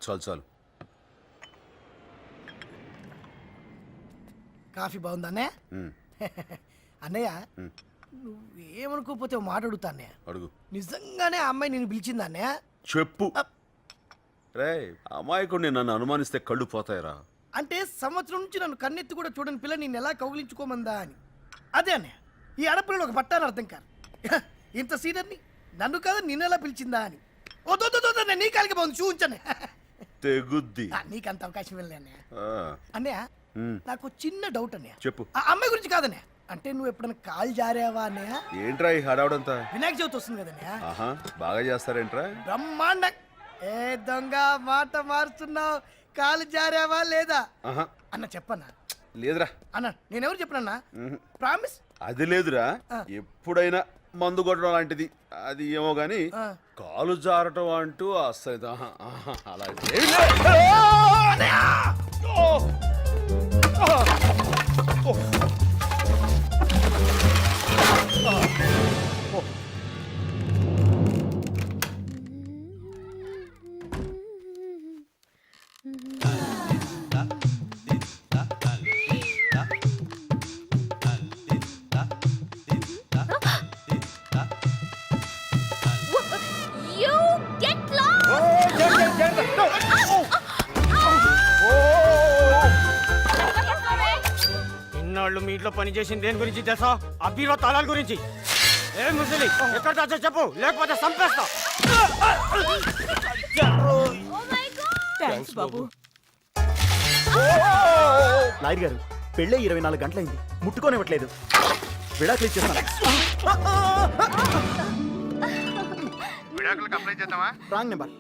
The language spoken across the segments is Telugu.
చాలు చాలు. కాఫీ బాగుందా అన్నయ్య? ఉమ్, అన్నయ్య నువ్వేమనుకోకపోతే ఓ మాట అడుగుతా అన్నయ్య. అడుగు. నిజంగానే ఆ అమ్మాయి నేను పిలిచిందా అన్నయ్య? చెప్పు. రే అమాయకుడిని నన్ను అనుమానిస్తే కళ్ళు పోతాయిరా. అంటే సంవత్సరం నుంచి నన్ను కన్నెత్తి కూడా చూడని పిల్ల నేను ఎలా కౌగిలించుకోమందా అని. అదే అన్నయ్య, ఈ ఆడపిల్లలు ఒక పట్టాను అర్థం కాదు. ఇంత సీనియర్ని నన్ను కాదు నిన్నెలా పిలిచిందా అని. నీ కాలికి బాగుంది చూపించండి. తెగుద్ది. నీకంత అవకాశం వెళ్ళలే అన్నయ్య. ఆ, అన్నయ్య ఉమ్, నాకు చిన్న డౌట్ అన్నయ్య. చెప్పు. ఆ అమ్మాయి గురించి కాదన్నయ్య, అంటే నువ్వు ఎప్పుడైనా కాల్ జారావా అన్నయ్య? ఏంట్రా ఈ హడావుడంతా? వినాయక చవితి వస్తుంది కదన్నయ్య. ఆహా, బాగా చేస్తారేంట్రా? బ్రహ్మాండ. ఏ దొంగ మాట మారుస్తున్నావు, కాలు జారావా లేదా ఆహా, అన్న చెప్పన్నా. లేదురా. అన్న నేనెవరు చెప్పనన్నా, ఉహు. ప్రామిస్. అది లేదురా. ఆ. ఎప్పుడైనా మందు కొట్టడం లాంటిది అది ఏమో గాని ఆ. కాలు జారటం అంటూ అస్సలు అలా ఏమీ You get lost! ఇన్నాళ్ళు మీ ఇంట్లో పని చేసింది దేని గురించి తెలుసా? ఆ బీరో తాళాల గురించి. ఏ ముసలి ఎక్కడ దాచో చెప్పు, లేకపోతే చంపేస్తా. Oh my God! Thanks Babu. Lawyer గారు పెళ్ళే 24 గంటలైంది, ముట్టుకోనివ్వట్లేదు. విడాకులు ఇచ్చేస్తాను. విడాకులకు అప్లై చేద్దామా? Wrong number.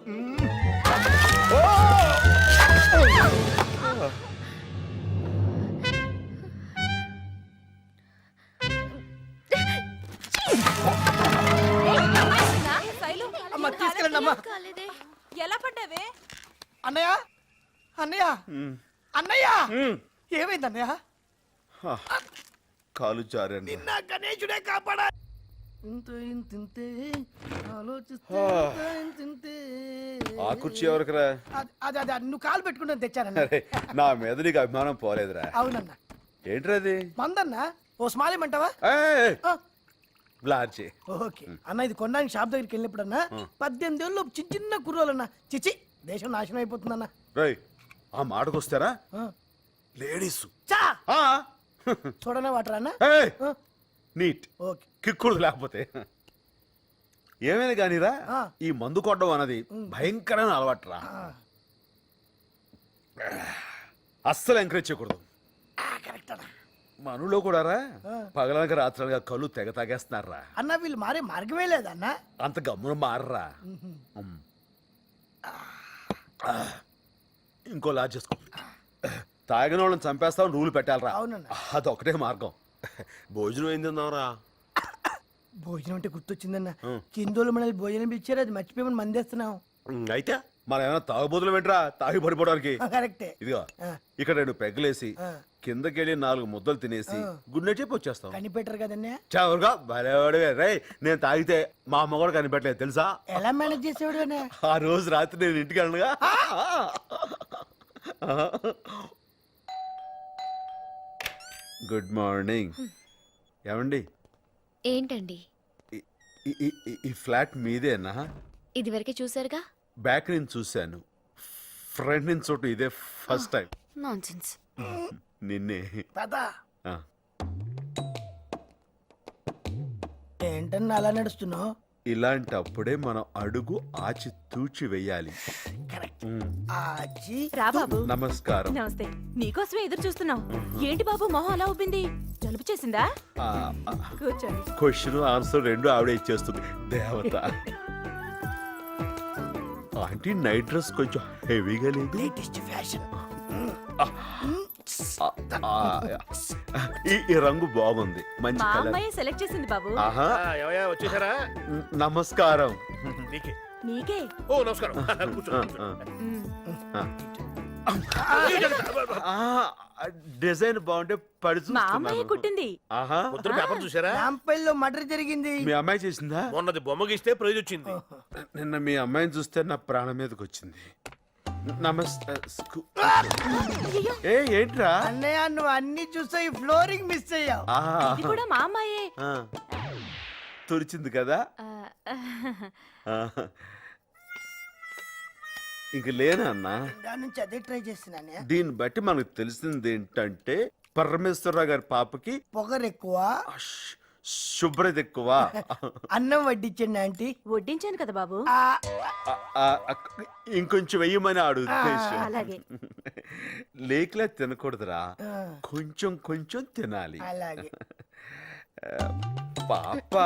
అమ్మ తీసుకెళ్ళండి అమ్మా. ఎలా పడ్డావే? అన్నయ్య అన్నయ్య అన్నయ్య ఏమైంది అన్నయ్య? కాలు జారండి. నిన్న గణేశుడే కాపాడా. ఇంతే ఆలోచిస్తే ఇంతే. ఆ కుర్చీ ఎవరికిరా? అదే అదే నువ్వు కాలు పెట్టుకుంటే తెచ్చానన్న. అరే, నా మీద నీకు అభిమానం పోలేదురా. అవునన్న. ఏంట్రా అది? మందన్న ఓ స్మాల్ ఏమంటావా? ఏయ్, బ్లార్చి. ఓకే అన్న, ఇది కొనడానికి షాప్ దగ్గరికి వెళ్ళినప్పుడన్నా 18 ఏళ్ళు చిన్న చిన్న కుర్రోలన్నా చిచి దేశం నాశనం అయిపోతుందన్న. రేయ్, ఆ మాటకు వస్తారా లేడీస్ చా చూడనే వాటరా అన్న. నీట్ ఓకే కిక్కుడు లేకపోతే ఏమైనా కానీరా. ఆ. ఈ మందు కొట్టడం అన్నది భయంకరమైన అలవాటురా. అస్సలు ఎంకరేజ్ చేయకూడదు. కరెక్ట్ అన్న. మనలో కూడా రా పగలనక రాత్రులుగా కళ్ళు తెగ తాగేస్తున్నారా. అన్న వీళ్ళు మారే మార్గమే లేదన్న. అంత గమ్మున మారరా. ఇంకో లాజ్ చేసుకో. తాగిన వాళ్ళని చంపేస్తావు, రూలు పెట్టాలరా. అవునన్న. అదొకటే మార్గం. భోజనం ఏం తిందాంరా? భోజనం అంటే గుర్తొచ్చిందన్న. కిందోళ్ళు మనల్ని భోజనం ఇచ్చారు, అది మర్చిపోయి మందేస్తున్నాం. అయితే మనం ఏమైనా తాగుబోతులు వెంట్రా తాగి పడిపోవడానికి? కరెక్టే. ఇదిగో ఇక్కడ 2 పెగ్గలేసి కిందకెళ్ళి 4 ముద్దలు తినేసి గుడ్ నైట్ చెప్పి వచ్చేస్తాం. కనిపెట్టరు కదన్నా. చవరుగా భలేవాడివే. రే, నేను తాగితే మా అమ్మ కూడా కనిపెట్టలేదు తెలుసా? ఎలా మేనేజ్ చేసేవాడు అన్న? ఆ రోజు రాత్రి నేను ఇంటికి వెళ్ళనుగా. Good morning. ఏమండి ఏంటండి ఈ ఫ్లాట్ మీదేనా? ఇదివరకే చూసారుగా. బ్యాక్ నుంచి చూశాను, ఫ్రంట్ నుంచి చోటు ఇదే ఫస్ట్ టైం. నాన్సెన్స్. నిన్నే. పదా ఆ, ఏంటన్నా అలా నడుస్తున్నావు? ఇలాంటప్పుడే మనం అడుగు ఆచి తూచి వెయ్యాలి. ఆచి రా బాబు. నమస్కారం. నమస్తే. నీకోసమే ఎదురు చూస్తున్నాం. ఏంటి బాబు మొహం అలా ఉబ్బింది? జలుబు చేసిందా? కూర్చోండి. క్వశ్చన్ ఆన్సర్ 2 ఆవిడే ఇచ్చేస్తుంది. దేవత. ఆంటీ నైట్ డ్రెస్ కొంచెం హెవీగా లేదు? Latest fashion. ఈ రంగు బాగుంది, మంచి మా కలర్. అమ్మాయి సెలెక్ట్ చేసింది బాబు. ఆహా, వచ్చేసారా? నమస్కారం. నీకే. నీకే. ఓ నమస్కారం. కూర్చో. డిజైన్ బాగుంటే పడి మా అమ్మాయి చూస్తున్నాను. కుట్టింది. ఆహా, ముద్ర పేపర్ చూసారా? రాంపల్లిలో మర్డర్ జరిగింది. మీ అమ్మాయి చేసిందా? మొన్నది బొమ్మగిస్తే ప్రైజ్ వచ్చింది. నిన్న మీ అమ్మాయిని చూస్తే నా ప్రాణం మీదకి వచ్చింది. నమస్తే ఏ ఏంట్రా అన్నయ్య నువ్వు అన్ని చూస్తే ఈ ఫ్లోరింగ్ మిస్ అయ్యావు. ఆ, ఇది కూడా మా అమ్మాయే ఆ. తుడిచింది కదా ఆ. ఇంక లేనా అన్నా దాని నుంచి అదే ట్రై చేస్తున్నానే. దీన్ని బట్టి మనకు తెలిసింది ఏంటంటే పరమేశ్వరరావు గారి పాపకి పొగరు ఎక్కువ, శుభ్రత ఎక్కువ. అన్నం వడ్డించండి ఆంటీ. వడ్డించాను కదా బాబు. ఆ, ఇంకొంచెం వెయ్యమని ఆడు ఉద్దేశం. అలాగే. లేకలే తినకూడదురా, కొంచెం కొంచెం తినాలి. అలాగే. పాప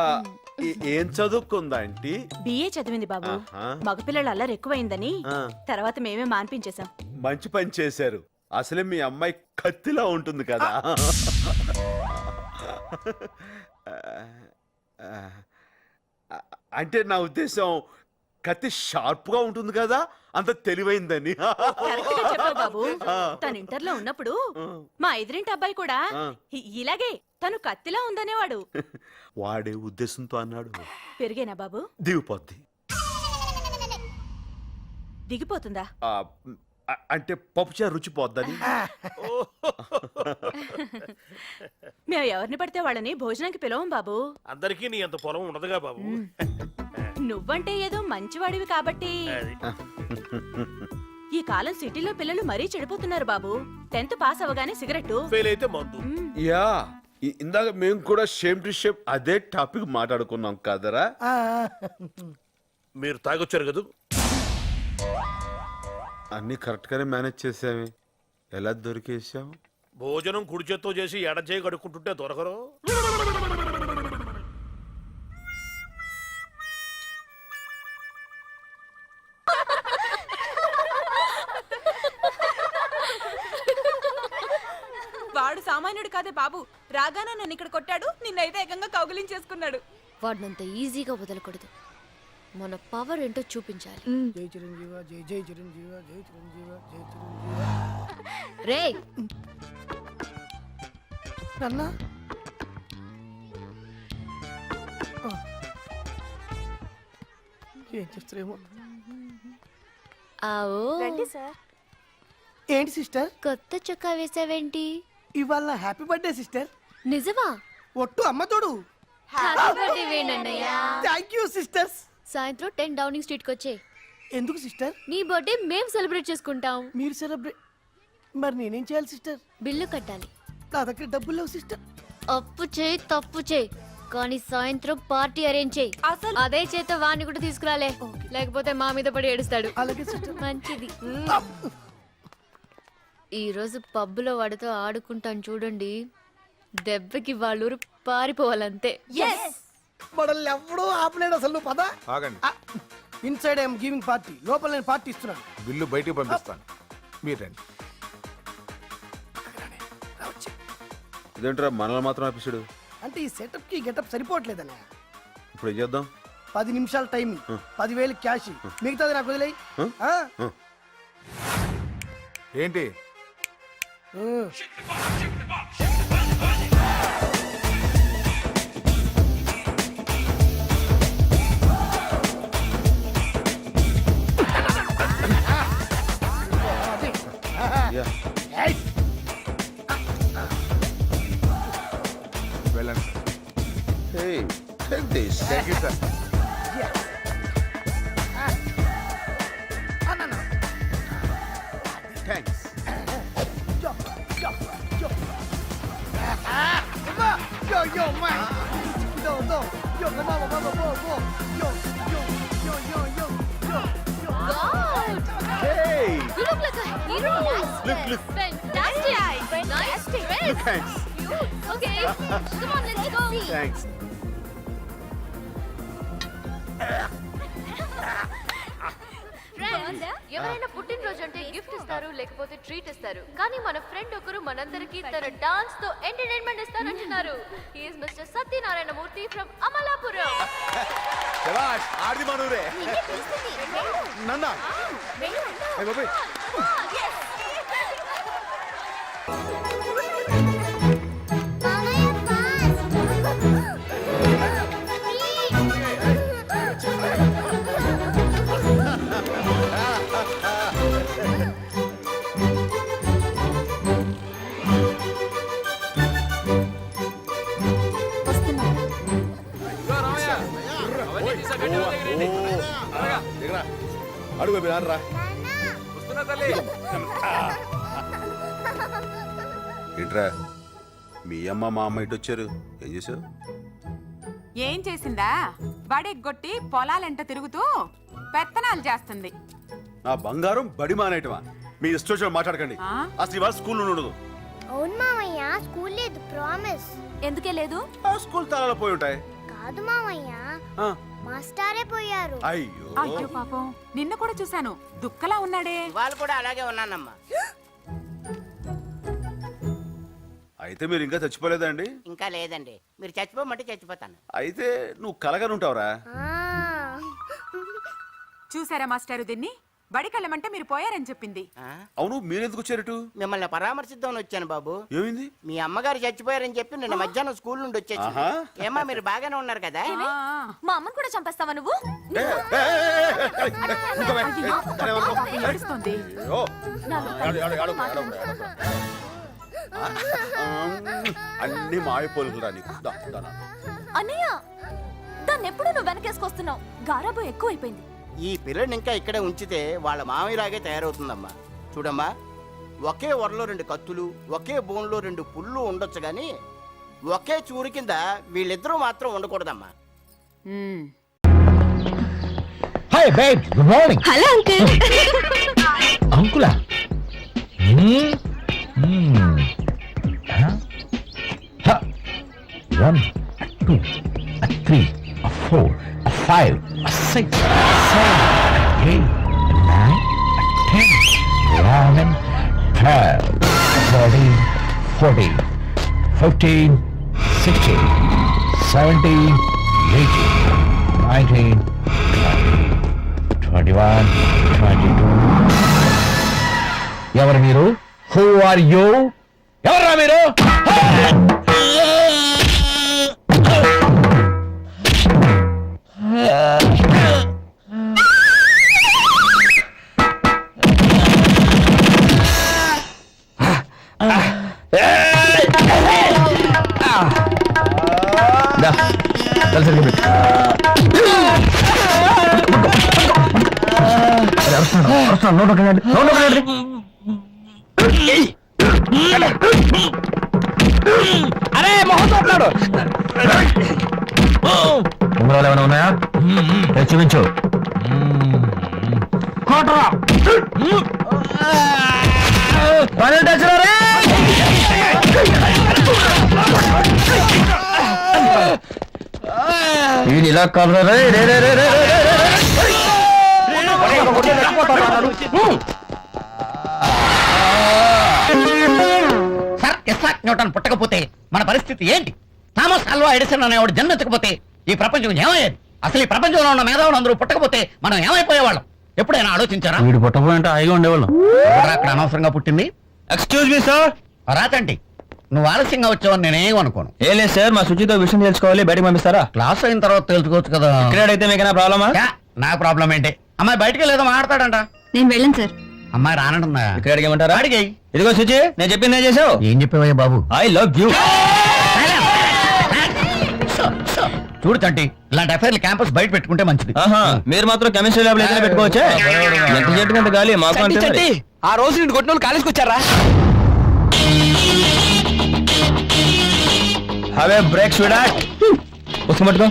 ఏం చదువుకుందా ఆంటీ? బిఏ చదివింది బాబు. ఆహా. మగపిల్లలు అల్లరి ఎక్కువైందని ఆ. తర్వాత మేమే మాన్పించేశాం. మంచి పని చేశారు. అసలే మీ అమ్మాయి కత్తిలా ఉంటుంది కదా. అంటే నా ఉద్దేశం కత్తి షార్ప్ గా ఉంటుంది కదా, అంత తెలివైందని. కరెక్ట్ గా చెప్పావు బాబు. తను ఇంటర్ లో ఉన్నప్పుడు మా ఎదురింటి అబ్బాయి కూడా ఇలాగే తను కత్తిలా ఉందనేవాడు. వాడే ఉద్దేశంతో అన్నాడు. పెరిగేనా బాబు? దిగిపోద్ది. దిగిపోతుందా? అంటే పప్పుచారు రుచి పోద్దని. మేము ఎవరిని పడితే వాళ్ళని భోజనానికి పిలవం బాబు. అందరికీ నీ అంత పొలం ఉండదుగా బాబు. నువ్వంటే ఏదో మంచివాడివి కాబట్టి. అది. ఈ కాలం సిటీలో పిల్లలు మరీ చెడిపోతున్నారు బాబు. 10th పాస్ అవగానే సిగరెట్. ఫెయిల్ అయితే మందు. యా ఇందాక మేము కూడా షేమ్ టు షేమ్ అదే టాపిక్ మాట్లాడుకున్నాం కదరా. ఆ, మీరు తాగొచ్చారు కదా. అన్ని కరెక్ట్ గానే మేనేజ్ చేసామే. ఎలా దొరికేసాం? భోజనం కుడి చేత్తో చేసి ఎడ చేయి కడుక్కుంటుంటే దొరకరు. వాడు సామాన్యుడు కాదే బాబు. రాగానే నన్ను ఇక్కడ కొట్టాడు, నిన్నైతే ఏకంగా కౌగిలించేసుకున్నాడు. వాడినంత ఈజీగా వదలకూడదు. మన పవర్ ఏంటో చూపించాలి. జై చిరంజీవ, జై జై చిరంజీవ, జై చిరంజీవ, జై చిరంజీవ. రే నాన్న ఏం చేస్తారేమో. ఆవో ఏంటి సిస్టర్, కొత్త చొక్కా వేసావేంటి? ఇవాళ హ్యాపీ బర్త్డే సిస్టర్. నిజమా? ఒట్టు అమ్మ తోడు. హ్యాపీ బర్త్డే వేణన్నయ్య. Thank you sisters. సాయంత్రం 10 డౌనింగ్ స్ట్రీట్ కి వచ్చే. ఎందుకు సిస్టర్? నీ బర్త్డే మేం సెలబ్రేట్ చేసుకుంటాం. మీరు సెలబ్రేట్, మరి నేనేం చేయాలి సిస్టర్? బిల్లు కట్టాలి. నా దగ్గర డబ్బులు లేవు సిస్టర్. అప్పు చేయి తప్పు చేయి, కానీ సాయంత్రం పార్టీ అరేంజ్ చేయి. అసలు అదే చేత వాణ్ణి కూడా తీసుకురాలే, లేకపోతే మా మీద పడి ఏడుస్తాడు. అలాగే సిస్టర్. మంచిది. ఈ రోజు పబ్బులో వాడితో ఆడుకుంటాను చూడండి, దెబ్బకి వాళ్ళూరు పారిపోవాలంతే. మనల్ని ఎవడూ ఆపలేడు అసలు. నువ్వు పద. ఆగండి. ఇన్సైడ్ ఐఎమ్ గివింగ్ పార్టీ, లోపల నేను పార్టీ ఇస్తున్నాను. బిల్లు బయటికి పంపిస్తాను, మీరు రండి. ఇదేంట్రా మనల్ని మాత్రం ఆపిస్తాడు? అంటే ఈ సెటప్ కి గెటప్ సరిపోవట్లేదన్న. ఇప్పుడు ఏం చేద్దాం? 10 నిమిషాల టైం, 10,000 క్యాష్, మిగతాది నాకు వదిలేయి. ఏంటి యా. వెళ్ళండి sir. Hey, take this. Thank you sir. Thanks. Yo, yo, man. Yo, yo, yo, come on, come on, go, go. Yo, yo, yo, yo, yo, yo, yo. God! Hey, You look like a hero. look. Fantastic. Nice dress. Thanks. Okay, come on, let's go. Thanks. Friends, ఎవరైనా పుట్టినరోజు అంటే గిఫ్ట్ ఇస్తారు, లేకపోతే ట్రీట్ ఇస్తారు. కానీ మన ఫ్రెండ్ ఒకరు మనందరికీ తన డాన్స్ తో ఎంటర్టైన్మెంట్ ఇస్తానంటున్నారు. He is mister Satyanarayana Murthy from Amalapuram. శభాష్, ఆడిది మనూరే. నన్నా. ఏ బాబాయ్. అడుగు బేబీ, రా. ఏంట్రా మీ అమ్మ మా అమ్మ ఇటు వచ్చారు, ఏం చేసావు? ఏం చేసిందా బడెగ్గొట్టి పొలాలెంట తిరుగుతూ పెత్తనాలు చేస్తుంది. నా బంగారం బడి మానేయటమా? మీ ఇష్టం మాట్లాడకండి. ఆ? అసలు ఇవాళ స్కూల్ ఉండదు. అవును మామయ్య, స్కూల్ లేదు, ప్రామిస్. ఎందుకే లేదు? ఆ స్కూల్ తాళాలు పోయి ఉంటాయి. కాదు మామయ్య, ఆ, మాస్టారే పోయారు. అయ్యో అయ్యో పాపం, నిన్న కూడా చూశాను దుక్కలా ఉన్నాడే. వాళ్ళు కూడా అలాగే ఉన్నానమ్మా. అయితే మీరు ఇంకా చచ్చిపోలేదండి? ఇంకా లేదండి, మీరు చచ్చిపోమంటే చచ్చిపోతాను. అయితే నువ్వు కలగానే ఉంటావురా. ఆ, చూసారా మాస్టారు దీన్ని? బడికెళ్ళమంటే మీరు పోయారని చెప్పింది. ఆ? అవును, మీరెందుకు వచ్చారట? మిమ్మల్ని పరామర్శిద్దామని వచ్చాను బాబు. ఏమైంది? మీ అమ్మగారు చచ్చిపోయారని చెప్పి నిన్న మధ్యాహ్నం స్కూల్ నుండి వచ్చేసి. ఆహా. ఏమ్మా మీరు బాగానే ఉన్నారు కదా? ఆ, మా అమ్మని కూడా చంపేస్తావా నువ్వు? ఏ, ఏ, ఏ, ఏ, ఏ, ఊరుకోవే. అయ్యో, అరే, ఊరుకో. పాపం ఏడుస్తోంది. అయ్యో. అన్ని మాయపోలుకురా నీకు. దా, దా, దా. అన్నయ్య, దాన్ని ఎప్పుడు నువ్వు వెనకేసుకొస్తున్నావు? గారాబు ఎక్కువైపోయింది. ఈ పిల్లని ఇంకా ఇక్కడే ఉంచితే వాళ్ళ మామయ్యలాగే తయారవుతుందమ్మా. చూడమ్మా, ఒకే వరలో 2 కత్తులు, ఒకే బోన్లో 2 పుళ్ళు ఉండొచ్చు గాని ఒకే చూరు కింద వీళ్ళిద్దరూ మాత్రం ఉండకూడదమ్మా. Um. Hi babe, good morning. Hello uncle. అంకులా? One, two, 3, 4, 5, 6, 7, 8, 9, 10, 11, 12, 13, 14, 15, 16, 17, 18, 19, 20, 21, 22. ఎవరు మీరు? Who are you? ఎవర్రా మీరు? అరే మొహం ఉంగరాలు ఏమైనా ఉన్నాయా? చూపించు. ఇది ఇలా కాదు. సార్ ఇస్సాక్ న్యూటన్ పుట్టకపోతే మన పరిస్థితి ఏంటి? థామస్ ఆల్వా ఎడిసన్ అనేవాడు జన్మెత్తకపోతే ఈ ప్రపంచం ఏమయ్యేది? అసలు ఈ ప్రపంచంలో ఉన్న మేధావులు అందరూ పుట్టకపోతే మనం ఏమైపోయేవాళ్ళం? ఎప్పుడైనా ఆలోచించారా? వీడు పుట్టకపోయింటే హాయిగా ఉండేవాళ్ళం. అక్కడ అనవసరంగా పుట్టింది. Excuse me sir. రాతండి, నువ్వు ఆలస్యంగా వచ్చావని నేనేం అనుకోను. ఏ లేదు సార్, మా శుచితో విషయం తెలుసుకోవాలి, బయటకు పంపిస్తారా? క్లాస్ అయిన తర్వాత తెలుసుకోవచ్చు కదా. క్రికెట్ అయితే మీకైనా ప్రాబ్లమా? నా ప్రాబ్లం ఏంటి? అమ్మాయి బయటకి లేదో మాట్లాడతాడంట. నేను వెళ్ళను సార్. అమ్మాయి రానంటుందా? క్రికెట్ ఏమంటారా? అడిగాయి. ఇదిగో శుచి, నేను చెప్పింది ఏం చేసావు? ఏం చెప్పేవయ్యా బాబు? I love you. చూడు తంటి, ఇలాంటి అఫైర్లు క్యాంపస్ బయట పెట్టుకుంటే మంచిది. మీరు మాత్రం కెమిస్ట్రీ ల్యాబ్ ఏదైనా పెట్టుకోవచ్చా? ఎంత చెట్టు కంటే గాలి మాకు అంతే మరి. ఆ రోజు నేను కొట్టిన వాళ్ళు కాలేజ్కి వచ్చారా? హవే బ్రేక్ స్వీడా పుస్తకం పట్టుకో.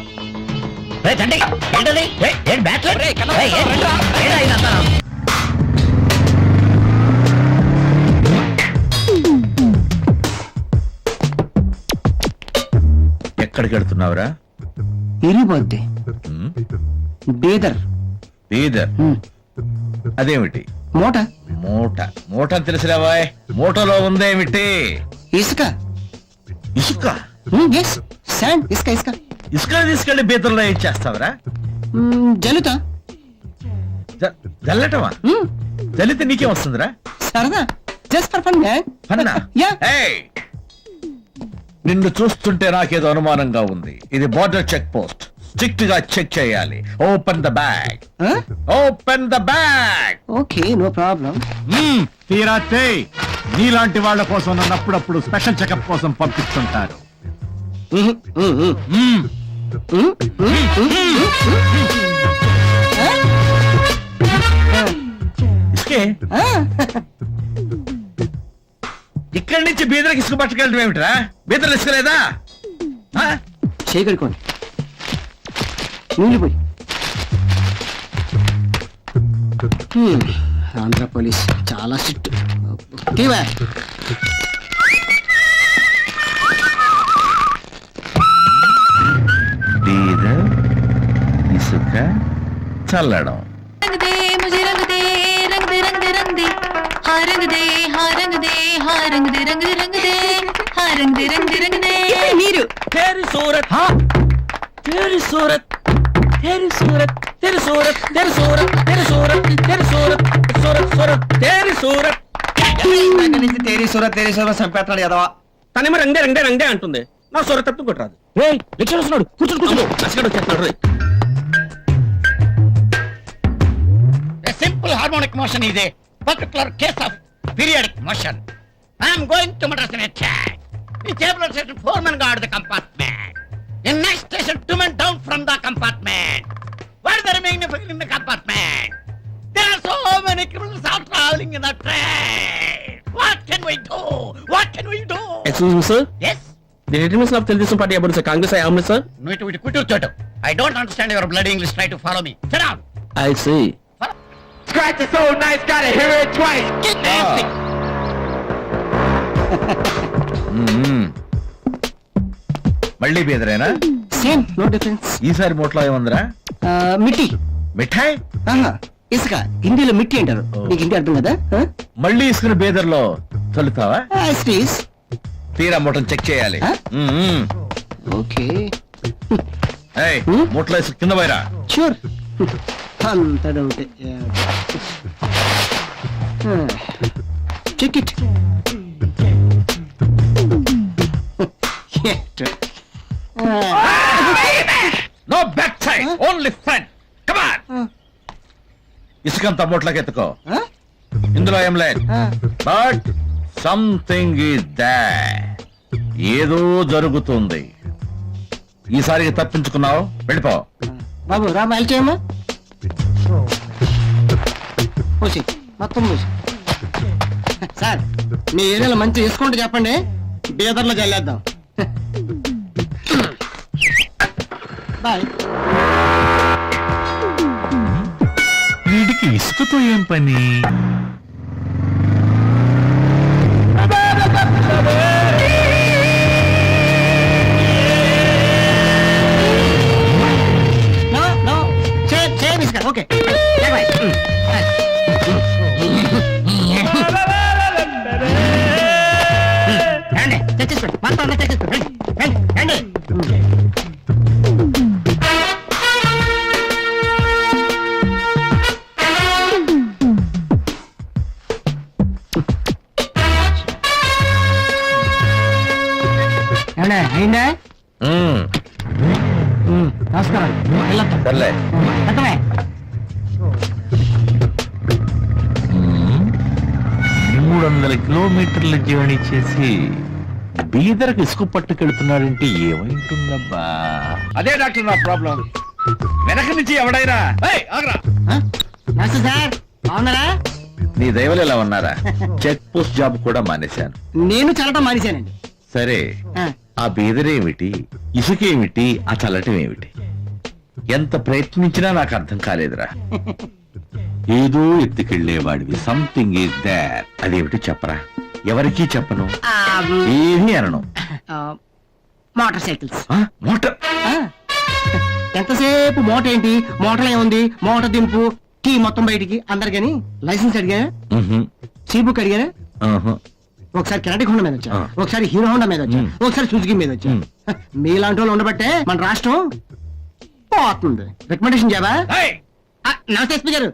రే తంటి, ఏంటది? ఏం బ్యాట్లు? ఇదంతా ఎక్కడికి వెళ్తున్నావురా? ఇరిపోద్ది. బీదర్. బీదర్? అదేమిటి? మూట. మూట? మూట తెలిసిరావాయ్. మూటలో ఉందేమిటి? ఇసుక. ఇసుక? శాండ్. ఇసుక. ఇసుక ఇసుక తీసుకెళ్లి బీదర్లో ఏం చేస్తావురా? జలుతా. జల్లటమా? జల్లితే నీకేం వస్తుందిరా? సరదా. Just for fun. పన్నా? ఏయ్, నిన్ను చూస్తుంటే నాకేదో అనుమానంగా ఉంది. ఇది బార్డర్ చెక్ పోస్ట్, స్ట్రిక్ట్ గా చెక్ చేయాలి. Open the bag. Open the bag. Okay, no problem. తీరాతే నీలాంటి వాళ్ళ కోసం నన్ను అప్పుడప్పుడు స్పెషల్ చెకప్ కోసం పంపిస్తుంటారు. ఓకే ఇక్కడి నుంచి బీదర్కి ఇసుక పట్టుకెళ్ళడం ఏమిట్రా? బీదర్లు ఇసుకలేదా? చేయగలుకోండి నీళ్ళు పోయి ఆంధ్ర పోలీస్ చాలా స్ట్రిక్ట్. బీదర్ ఇసుక చల్లడం. మీరు तेरी सूरत हाँ तेरी सूरत तेरी सूरत तेरी सूरत तेरी सूरत तेरी सूरत तेरी सूरत सूरत सूरत तेरी सूरत తేరీ సూరత్ చంపేస్తాడు ఎదవా. తనేమో రంగే రంగే రంగే అంటుంది. నా సూరత్ తప్పు కొట్టరాదు. లెక్చర్ వస్తున్నాడు. కూర్చోడు కూర్చోడు నచ్చగడు వచ్చేస్తున్నాడు రే. సింపుల్ హార్మోనిక్ మోషన్ ఇదే particular case of periodic motion. I'm going to Madras in attack. The table station foreman guard the compartment. In next station, 2 men down from the compartment. What is the remaining figure in the compartment? There are so many criminals out traveling in the train. What can we do? What can we do? Excuse me, sir. Yes. The determination of Telugu Party about the Congress I am, sir. No, it quit your choto. I don't understand your bloody English. Try to follow me. Sit down. I see. Scratch is so nice, gotta hear it twice. Get nasty. మళ్ళీ బీదరేనా? Same no difference. ఈసారి మూట్లో ఏముందిరా? మిట్టి మిఠాయి. ఇసుక హిందీలో మిట్టి అంటారు. నీకు హిందీ అర్థం కదా? మళ్ళీ ఇసుకుని బీదర్లో చల్లుతావా? ప్లీజ్ తీరా మూటను చెక్ చేయాలి. ఓకే మూటలో ఇసుక కింద పోయిరా. షూర్. అంత డౌటే. Check it. No back side, only front. Come on. ఇసుకంతా మూటలోకి ఎత్తుకో. ఇందులో ఏం లేదు. But something is there. ఏదో జరుగుతుంది. ఈసారికి తప్పించుకున్నావు, వెళ్ళిపో. బాబు రా మైల్ చేయమ్మా. పోసి మొత్తం పోసి. సార్ మీ ఏరియాలో మంచి ఇసుకుంటే చెప్పండి, బీదర్లో చల్లేద్దాం. బాయ్. వీడికి ఇసుకతో ఏం పని? ఓకే తెచ్చేసుకోండి. మొత్తం తెచ్చేసుకోండి. రండి. అయిందా? నమస్కారం. సర్లే. 300 కిలోమీటర్ల జర్నీ చేసి బీదర్కి ఇసుక పట్టుకెళ్తున్నాడంటే ఏమైంటుందబ్బా? అదే డాక్టర్ నా ప్రాబ్లం. వెనక నుంచి ఎవడైనా సార్ అవునరా? నీ దైవలు ఎలా ఉన్నారా? చెక్ పోస్ట్ జాబ్ కూడా మానేశాను. నేను చల్లటం మానేశానండి. సరే, ఆ బీదరేమిటి, ఇసుకేమిటి, ఆ చల్లటం ఏమిటి? ఎంత ప్రయత్నించినా నాకు అర్థం కాలేదురా. ఏదో ఎత్తుకెళ్లేవాడివి. Something is there. అదేమిటి చెప్పరా? ఎవరికీ చెప్పను, ఏమీ అనను. Motor cycles. మోటార్? ఎంతసేపు మోటార్ ఏంటి? మోటార్ ఏముంది? మోటార్ దింపు, కీ మొత్తం బయటికి. అందరికని లైసెన్స్ అడిగా, సీ బుక్ అడిగా. ఒకసారి కెనడిక్ హోండా మీద వచ్చా, ఒకసారి హీరో హోండా మీద వచ్చా, ఒకసారి సుజుకి మీద వచ్చా. మీలాంటి వాళ్ళు ఉండబట్టే మన రాష్ట్రం పోతుంది. రికమెండేషన్ చేయవా? నమస్తే ఎస్పీ గారు.